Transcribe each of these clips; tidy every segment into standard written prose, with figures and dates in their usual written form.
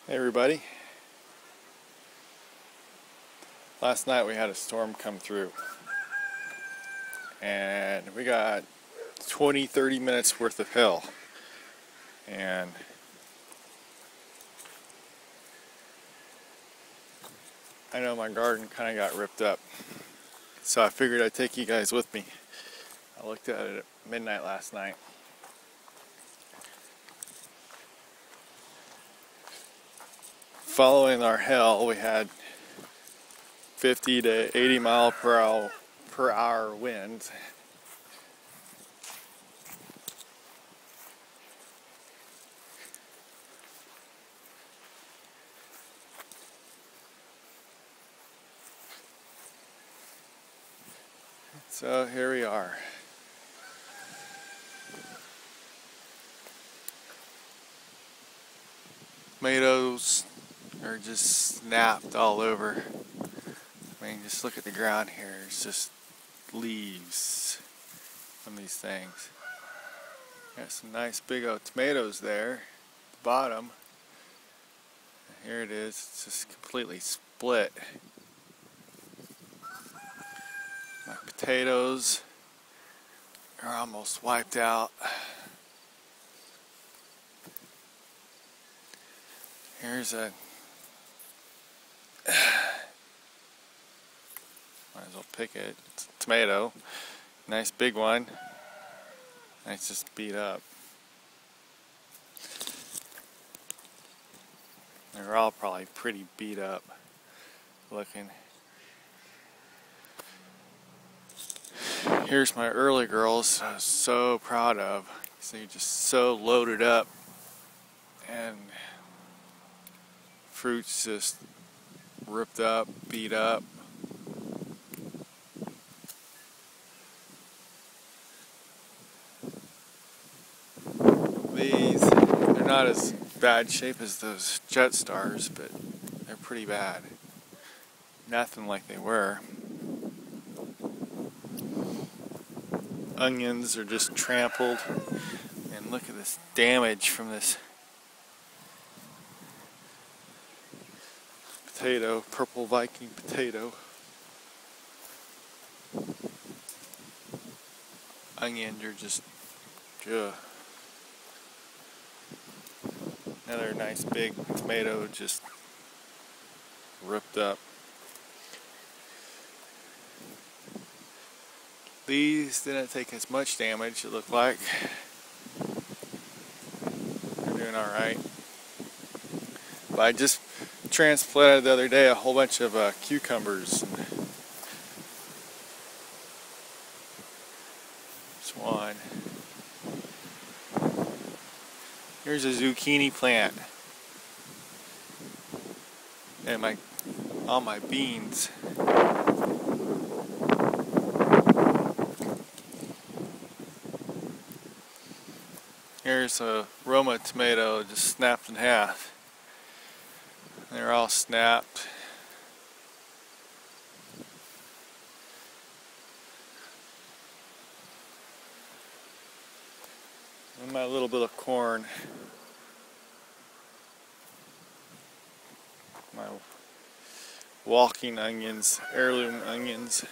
Hey everybody. Last night we had a storm come through and we got 20-30 minutes worth of hail, and I know my garden kind of got ripped up, so I figured I'd take you guys with me. I looked at it at midnight last night. Following our hail, we had 50 to 80 mile per hour winds. So here we are. Tomatoes are just snapped all over. I mean, just look at the ground here. It's just leaves from these things. Got some nice big old tomatoes there at the bottom. And here it is. It's just completely split. My potatoes are almost wiped out. Here's a might as well pick it. It's a tomato. Nice big one. And it's just beat up. They're all probably pretty beat up looking. Here's my early girls I was so proud of. They're just so loaded up, and fruit's just ripped up, beat up. These, they're not as bad shape as those jet stars, but they're pretty bad. Nothing like they were. Onions are just trampled, and look at this damage from this potato, purple Viking potato. Onions are just, ugh. Another nice big tomato just ripped up. These didn't take as much damage, it looked like. They're doing alright. But I just transplanted the other day a whole bunch of cucumbers. There's one. Here's a zucchini plant. And all my beans. Here's a Roma tomato just snapped in half. They're all snapped. And my little bit of corn. My walking onions, heirloom onions.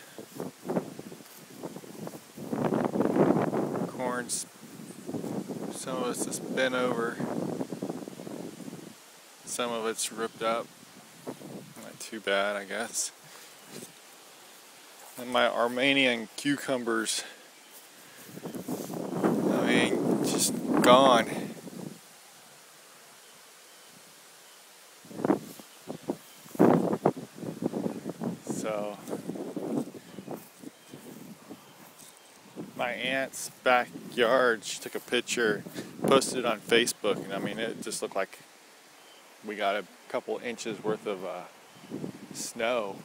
Corn's, some of it's just bent over. Some of it's ripped up. Not too bad, I guess. And my Armenian cucumbers, I mean, just gone. So, my aunt's backyard, she took a picture, posted it on Facebook, and I mean, it just looked like we got a couple inches worth of snow.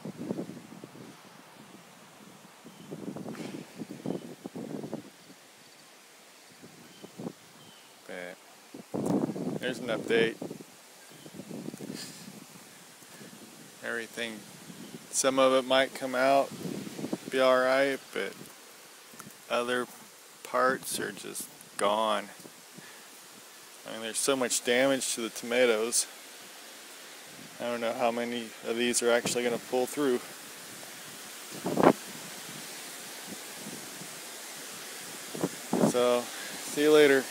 But there's an update. Everything, some of it might come out, be alright, but other parts are just gone. I mean, there's so much damage to the tomatoes. I don't know how many of these are actually going to pull through. So, see you later.